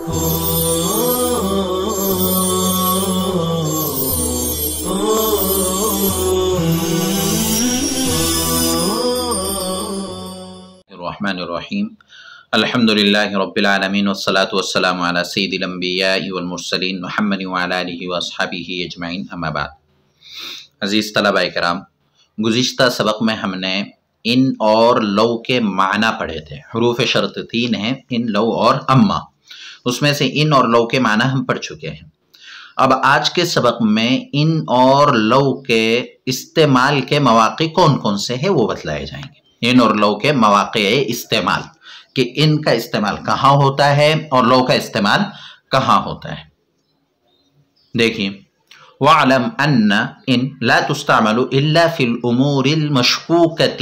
الرحمن الرحیم الحمدللہ رب العالمین والصلاة والسلام علی سید الانبیاء والمرسلین محمد وعلی آلہ واصحابہ اجمعین اما بعد۔ عزیز طلبہ کرام، گزشتہ سبق میں ہم نے ان اور لو کے معنی پڑھے تھے۔ حروف شرط 3 ہیں، ان، لو اور اما۔ اس میں سے ان اور لو کے معنی ہم پڑھ چکے ہیں۔ اب آج کے سبق میں ان اور لو کے استعمال کے مواقع کون کون سے ہیں وہ بتلائے جائیں گے۔ ان اور لو کے مواقع استعمال، کہ ان کا استعمال کہاں ہوتا ہے اور لو کا استعمال کہاں ہوتا ہے۔ دیکھیں، وَعْلَمْ أَنَّ إِن لَا تُسْتَعْمَلُ إِلَّا فِي الْأُمُورِ الْمَشْكُوكَةِ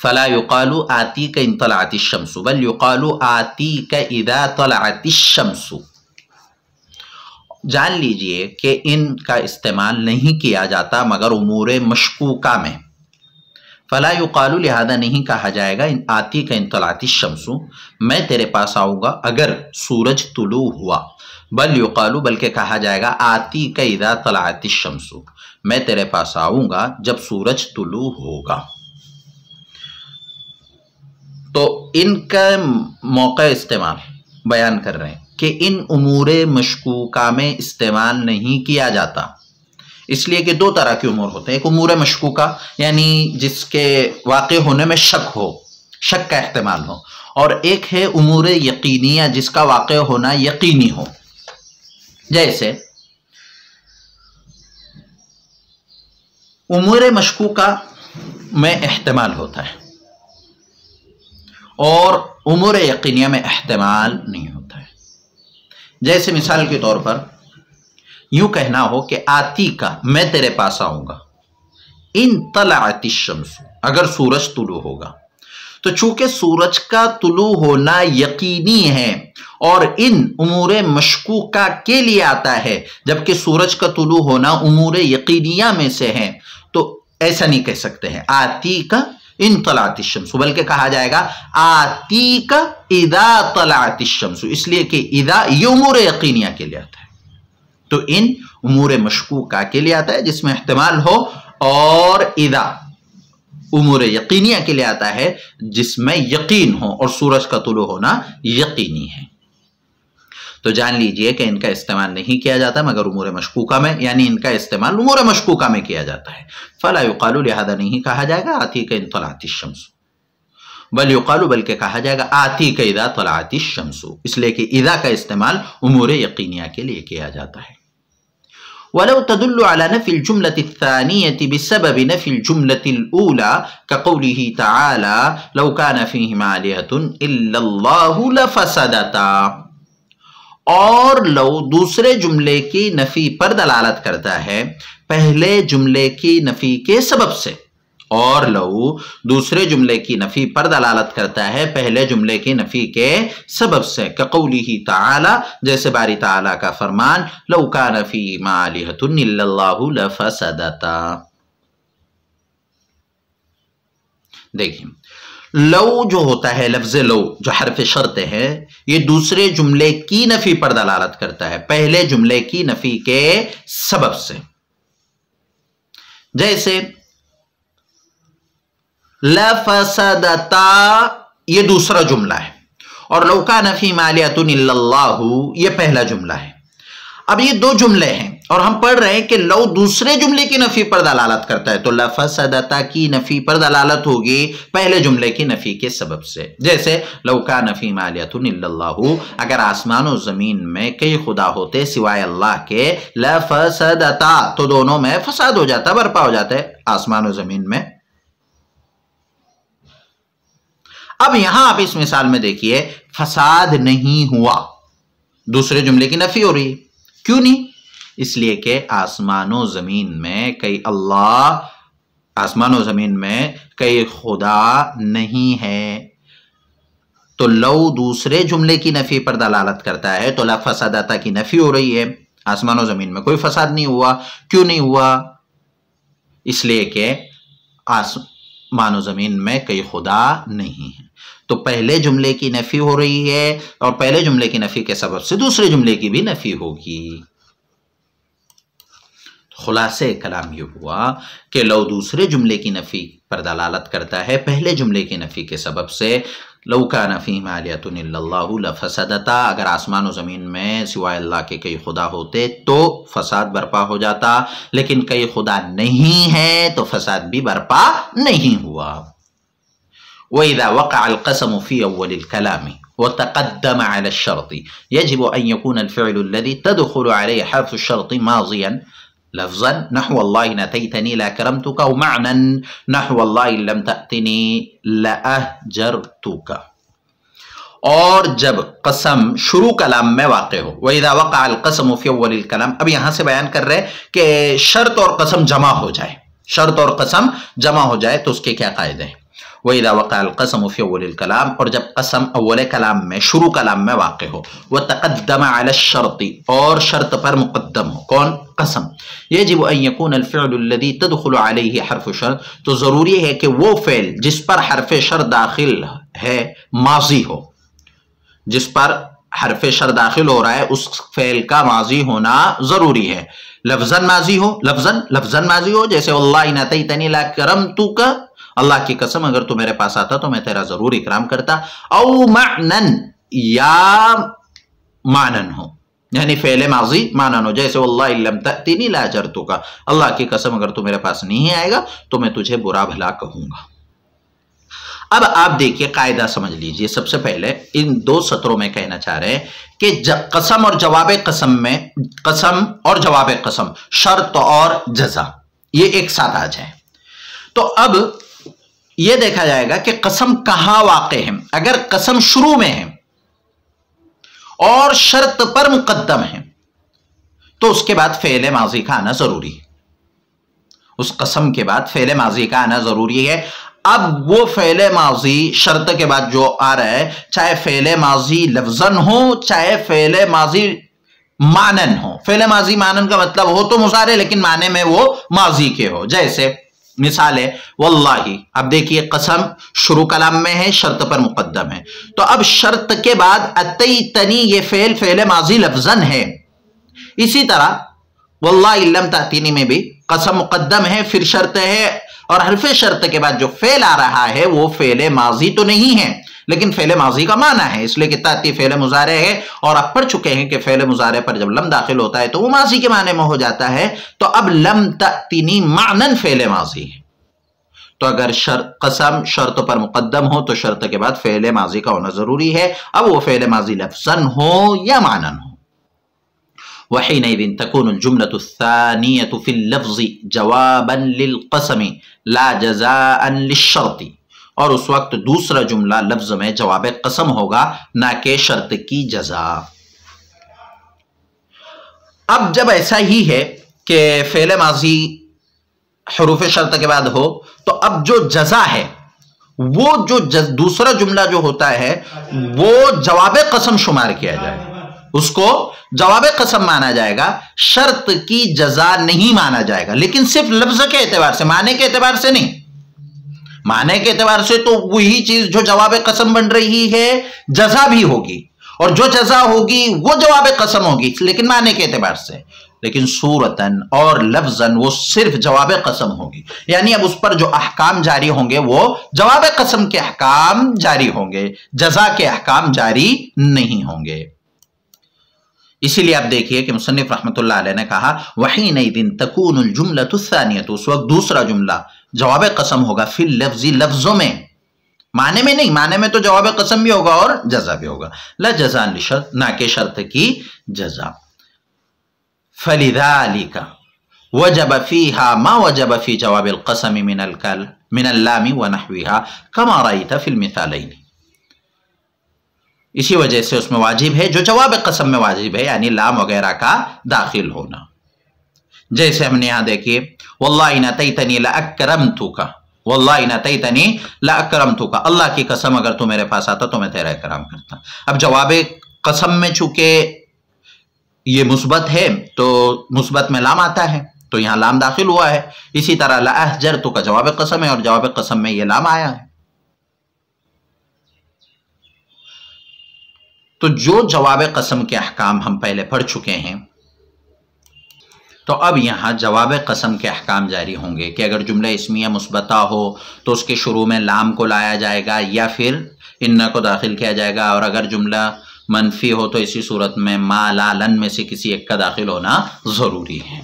فَلَا يُقَالُ آتِيكَ إِن طَلَعَتِ الشَّمْسُ بَلْ يُقَالُ آتِيكَ إِذَا طَلَعَتِ الشَّمْسُ۔ جان لیجئے کہ ان کا استعمال نہیں کیا جاتا مگر امور مشکوکہ میں۔ فلا یقال، لہذا نہیں کہا جائے گا ان آتی کا ان طلعت الشمس، میں تیرے پاس آؤں گا اگر سورج طلوع ہوا۔ بل یقال، بلکہ کہا جائے گا آتی کا اذا طلعت الشمس، میں تیرے پاس آؤں گا جب سورج طلوع ہوگا۔ تو ان کا موقع استعمال بیان کر رہے ہیں کہ ان امور مشکوکہ میں استعمال نہیں کیا جاتا، اس لیے کہ دو طرح کے امور ہوتے ہیں۔ ایک امور مشکوکہ یعنی جس کے واقع ہونے میں شک ہو، شک کا احتمال ہو، اور ایک ہے امور یقینیہ جس کا واقع ہونا یقینی ہو۔ جیسے امور مشکوکہ میں احتمال ہوتا ہے اور امور یقینیہ میں احتمال نہیں ہوتا ہے۔ جیسے مثال کے طور پر یوں کہنا ہو کہ آتی کا، میں تیرے پاس آؤں گا، ان طلعت الشمس، اگر سورج طلوع ہوگا۔ تو چونکہ سورج کا طلوع ہونا یقینی ہے اور ان امور مشکوکہ کے لیے آتا ہے، جبکہ سورج کا طلوع ہونا امور یقینیہ میں سے ہے، تو ایسا نہیں کہہ سکتے ہیں آتی کا ان طلعت الشمس، بلکہ کہا جائے گا آتی کا اذا طلعت الشمس، اس لیے کہ اذا یہ امور یقینیہ کے لیے آتا ہے۔ تو ان امور مشکوکہ کے لیے آتا ہے جس میں احتمال ہو، اور اذا امور یقینیہ کے لیے آتا ہے جس میں یقین ہو اور سورج کا طلوع ہونا یقینی ہے۔ تو جان لیجئے کہ ان کا استعمال نہیں کیا جاتا مگر امور مشکوکہ میں، یعنی ان کا استعمال امور مشکوکہ میں کیا جاتا ہے۔ فلا یقال، لہذا نہیں کہا جائے گا آتی کا ان طلعت الشمس، بل یقال، بلکہ کہا جائے گا آتی کا اذا طلعت الشمس، اس لیے کہ اذا کا استعمال امور یقینیہ کے لیے کیا جاتا ہے۔ وَلَوْ تَدُلُّ عَلَى نَفِي الْجُمْلَةِ الثَّانِيَةِ بِسَبَبِ نَفِي الْجُمْلَةِ الْأُولَى كَقَوْلِهِ تَعَالَى لَوْ كَانَ فِيهِمَا آلِهَةٌ إِلَّا اللَّهُ لَفَسَدَتَا، اور لو دوسرے جملے کی نفی پر دلالت کرتا ہے پہلے جملے کی نفی کے سبب سے، اور لو دوسرے جملے کی نفی پر دلالت کرتا ہے پہلے جملے کی نفی کے سبب سے، کقولہ تعالی، جیسے باری تعالی کا فرمان لو کان فیہما آلہۃ الا اللہ لفسدتا۔ دیکھیں، لو جو ہوتا ہے، لفظ لو جو حرف شرط ہے، یہ دوسرے جملے کی نفی پر دلالت کرتا ہے پہلے جملے کی نفی کے سبب سے۔ جیسے لفسدتا، یہ دوسرا جملہ ہے، اور لو کان فیہما آلہۃ الا اللہ یہ پہلا جملہ ہے۔ اب یہ دو جملے ہیں اور ہم پڑھ رہے ہیں کہ لو دوسرے جملے کی نفی پر دلالت کرتا ہے، تو لفسدتا کی نفی پر دلالت ہوگی پہلے جملے کی نفی کے سبب سے۔ جیسے لو کان فیہما آلہۃ الا اللہ، اگر آسمان و زمین میں کئی خدا ہوتے سوائے اللہ کے، لفسدتا، تو دونوں میں فساد ہو جاتا، برپا ہو جاتا ہے آسمان و زمین میں۔ اب یہاں آپ اس مثال میں دیکھیے، فساد نہیں ہوا، دوسرے جملے کی نفی ہو رہی ہے۔ کیوں نہیں؟ اس لیے کہ آسمان و زمین میں کئی خدا نہیں ہے۔ تو لو دوسرے جملے کی نفی پر دلالت کرتا ہے تو لفسدتا کی نفی ہو رہی ہے، آسمان و زمین میں کوئی فساد نہیں ہوا۔ کیوں نہیں ہوا؟ اس لیے کہ آسمان و زمین میں کئی خدا نہیں ہیں۔ تو پہلے جملے کی نفی ہو رہی ہے اور پہلے جملے کی نفی کے سبب سے دوسرے جملے کی بھی نفی ہوگی۔ خلاصے کلام یہ ہوا کہ لو دوسرے جملے کی نفی پر دلالت کرتا ہے پہلے جملے کی نفی کے سبب سے۔ لو کان فیہما آلیۃ الا اللہ لفسدتا، اگر آسمان و زمین میں سوائے اللہ کے کئی خدا ہوتے تو فساد برپا ہو جاتا، لیکن کئی خدا نہیں ہے تو فساد بھی برپا نہیں ہوا۔ وَإِذَا وَقَعَ الْقَسَمُ فِي أَوَّلِ الْكَلَامِ وَتَقَدَّمَ عَلَى الشَّرْطِ يَجِبُ أَن يَكُونَ الْفِعْلُ الَّذِي تَدْخُلُ عَلَيْهِ حَرْفُ الشَّرْطِ ماضيًا لفظا نحو والله إن أتيتني لأكرمتك، أو معنى نحو والله إن لم تأتني لأهجرتك۔ اور جب قسم شروع کلام میں واقع ہو، وَإِذَا وَقَعَ الْقَسَمُ فِي أَوَّلِ الْكَلَامِ، اب یہاں سے بیان کر رہے کہ شرط اور قسم جمع ہو جائے، شرط اور قسم جمع ہو جائے تو اس کے کیا قاعدے ہیں۔ وَإِذَا وَقَعَ الْقَسَمُ فِي أَوَّلِ الْكَلَامِ، اور جب قسم اول کلام میں شروع کلام میں واقع ہو، وَتَقَدَّمَ عَلَى الشَّرْطِ، اور شرط پر مقدم ہو، کون؟ قسم۔ يَجِبُ أَن يَكُونَ الْفِعْلُ الَّذِي تَدْخُلُ عَلَيْهِ حرف شرط، تو ضروری ہے کہ وہ فعل جس پر حرف شرط داخل ہے ماضی ہو، جس پر حرف شرط داخل ہو رہا ہے اس فعل کا ماضی ہونا ضروری ہے۔ لفظاً ماضی ہو، لفظاً ماضی ہو، جیسے واللہ ان اتیتنی لاکرمتک، اللہ کی قسم اگر تو میرے پاس آتا تو میں تیرا ضرور اکرام کرتا۔ او معنن، یا معنن ہو، یعنی فعل ماضی معنن ہو، جیسے واللہ ان لم تأتنی لاجرتک، اللہ کی قسم اگر تو میرے پاس نہیں آئے گا تو میں تجھے برا بھلا کہوں گا۔ اب آپ دیکھیے قاعدہ سمجھ لیجئے، سب سے پہلے ان دو سطروں میں کہنا چاہ رہے ہیں کہ قسم اور جواب قسم میں، قسم اور جواب قسم، شرط اور جزا، یہ ایک ساتھ آ جائے تو اب یہ دیکھا جائے گا کہ قسم کہاں واقع ہے۔ اگر قسم شروع میں ہے اور شرط پر مقدم ہے تو اس کے بعد فعل ماضی کا آنا ضروری ہے، اس قسم کے بعد فعل ماضی کا آنا ضروری ہے۔ اب وہ فعل ماضی شرط کے بعد جو آ رہا ہے، چاہے فعل ماضی لفظاً ہو چاہے فعل ماضی معنن ہو، فعل ماضی معنن کا مطلب ہو تو مضارع لیکن معنی میں وہ ماضی کے ہو، جیسے مثال ہے واللہ، اب دیکھیے قسم شروع کلام میں ہے، شرط پر مقدم ہے، تو اب شرط کے بعد اتیتنی یہ فعل ماضی لفظاً ہے۔ اسی طرح واللہ ان لم تأتینی میں بھی قسم مقدم ہے، پھر شرط ہے، اور حرف شرط کے بعد جو فعل آ رہا ہے وہ فعل ماضی تو نہیں ہے لیکن فعل ماضی کا معنی ہے، اس لیے کہ تاتی فعل مضارع ہے، اور آپ پڑھ چکے ہیں کہ فعل مضارع پر جب لم داخل ہوتا ہے تو وہ ماضی کے معنی میں ہو جاتا ہے۔ تو اب لم تأتینی معنن فعل ماضی ہے، تو اگر قسم شرط پر مقدم ہو تو شرط کے بعد فعل ماضی کا ہونا ضروری ہے، اب وہ فعل ماضی لفظاً ہو یا معنن ہو۔ وحينئذ تكون الجملة الثانية في اللفظ جوابا للقسم لا جزاء للشرط، اور اس وقت دوسرا جملہ لفظ میں جواب قسم ہوگا نہ کہ شرط کی جزا۔ اب جب ایسا ہی ہے کہ فعل ماضی حروف شرط کے بعد ہو تو اب جو جزا ہے وہ جو دوسرا جملہ جو ہوتا ہے وہ جواب قسم شمار کیا جائے گا، اس کو جواب قسم مانا جائے گا، شرط کی جزا نہیں مانا جائے گا، لیکن صرف لفظ کے اعتبار سے، معنی کے اعتبار سے نہیں۔ معنی کے اعتبار سے تو وہی چیز جو جواب قسم بن رہی ہے جزا بھی ہوگی، اور جو جزا ہوگی وہ جواب قسم ہوگی لیکن معنی کے اعتبار سے، لیکن صورتاً اور لفظاً وہ صرف جواب قسم ہوگی، یعنی اب اس پر جو احکام جاری ہوں گے وہ جواب قسم کے احکام جاری ہوں گے، جزا کے احکام جاری نہیں ہوں گے۔ اسی لیے آپ دیکھیے کہ مصنف رحمۃ اللہ علیہ نے کہا وحینئذ تکون الجملۃ الثانیۃ، اس وقت دوسرا جملہ جواب قسم ہوگا فی اللفظ، لفظوں میں، معنی میں نہیں، معنی میں تو جواب قسم بھی ہوگا اور جزا بھی ہوگا، لا جزاء للشرط، نہ کہ شرط کی جزا۔ فلذلک وجب فیہا ما وجب فی جواب القسم من اللام ونحوها کما رأیت فی المثالین، اسی وجہ سے اس میں واجب ہے جو جواب قسم میں واجب ہے، یعنی لام وغیرہ کا داخل ہونا، جیسے ہم نے یہاں دیکھیے واللہ ان اتیتنی لاکرمتک، واللہ ان اتیتنی لاکرمتک، اللہ کی قسم اگر تو میرے پاس آتا تو میں تیرا اکرام کرتا۔ اب جواب قسم میں چونکہ یہ مثبت ہے تو مثبت میں لام آتا ہے تو یہاں لام داخل ہوا ہے، اسی طرح لاہجرتک جواب قسم ہے اور جواب قسم میں یہ لام آیا ہے۔ تو جو جواب قسم کے احکام ہم پہلے پڑھ چکے ہیں، تو اب یہاں جواب قسم کے احکام جاری ہوں گے کہ اگر جملہ اسمیہ مثبتہ ہو تو اس کے شروع میں لام کو لایا جائے گا یا پھر ان کو داخل کیا جائے گا، اور اگر جملہ منفی ہو تو اسی صورت میں ما لا لن میں سے کسی ایک کا داخل ہونا ضروری ہے۔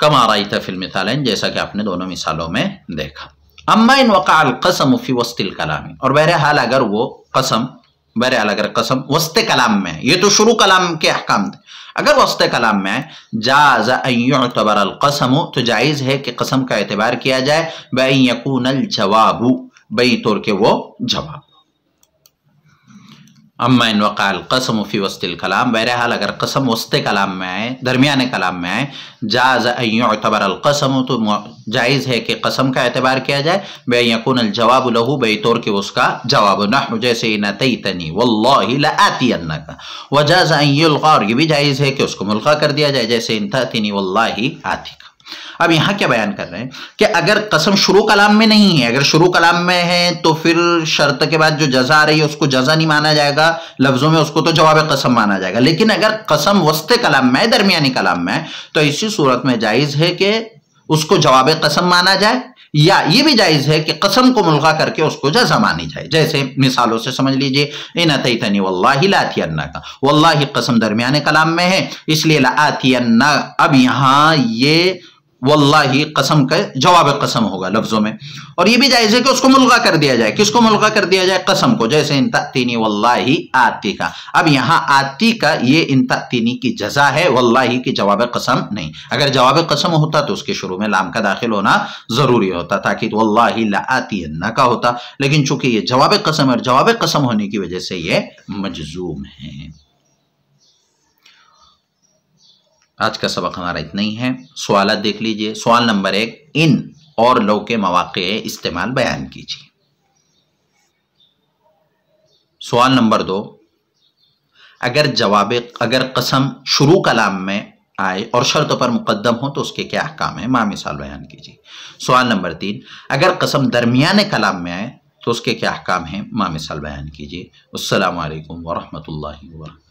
کما رأیت فی المثالین، جیسا کہ آپ نے دونوں مثالوں میں دیکھا۔ اما ان وقع القسم فی وسط الکلام، اور بہرحال اگر وہ قسم وسط کلام میں، یہ تو شروع کلام کے احکام تھے، اگر وسط کلام میں جاز ان یعتبر القسم، تو جائز ہے کہ قسم کا اعتبار کیا جائے بأن یکون الجواب، بئی طور کے وہ جواب۔ اما ان وقع القسم فی وسط الکلام، بہرحال اگر قسم وسط کلام میں آئے، درمیان کلام میں آئے، جاز ان یعتبر القسم، تو جائز ہے کہ قسم کا اعتبار کیا جائے بأن یکون الجواب له، بئی طور کے اس کا جواب، نحو جیسے ان اتیتنی واللہ لآتینک، وجاز ان یلغى، اور یہ بھی جائز ہے کہ اس کو ملغا کر دیا جائے، جیسے ان تأتینی واللہ آتیک۔ اب یہاں کیا بیان کر رہے ہیں کہ اگر قسم شروع کلام میں نہیں ہے، اگر شروع کلام میں ہے تو پھر شرط کے بعد جو جزا آ رہی ہے اس کو جزا نہیں مانا جائے گا لفظوں میں، اس کو تو جواب قسم مانا جائے گا۔ لیکن اگر قسم وسط کلام میں، درمیانی کلام میں، تو اسی صورت میں جائز ہے کہ اس کو جواب قسم مانا جائے، یا یہ بھی جائز ہے کہ قسم کو ملغا کر کے اس کو جزا مانی جائے۔ جیسے مثالوں سے سمجھ لیجئے، ان اتیتنی واللہ لآتینک، واللہ قسم درمیان کلام میں ہے اس لیے لآتینک، اب یہاں یہ واللہ قسم کا جواب قسم ہوگا لفظوں میں، اور یہ بھی جائز ہے کہ اس کو ملغا کر دیا جائے۔ کس کو ملغا کر دیا جائے؟ قسم کو، جیسے ان تأتینی واللہ آتی کا۔ اب یہاں آتی کا یہ ان تأتینی کی جزا ہے، واللہ کی جواب قسم نہیں۔ اگر جواب قسم ہوتا تو اس کے شروع میں لام کا داخل ہونا ضروری ہوتا تاکہ واللہ لآتینک کا ہوتا، لیکن چونکہ یہ جواب قسم اور جواب قسم ہونے کی وجہ سے یہ مجزوم ہے۔ آج کا سبق ہمارا اتنا ہی ہے۔ سوالات دیکھ لیجئے۔ سوال نمبر 1، ان اور لو کے مواقع استعمال بیان کیجئے۔ سوال نمبر 2، اگر قسم شروع کلام میں آئے اور شرط پر مقدم ہو تو اس کے کیا احکام ہیں، ماں مثال بیان کیجئے۔ سوال نمبر 3، اگر قسم درمیان کلام میں آئے تو اس کے کیا احکام ہیں، ماں مثال بیان کیجئے۔ السلام علیکم ورحمۃ اللہ وبرکاتہ۔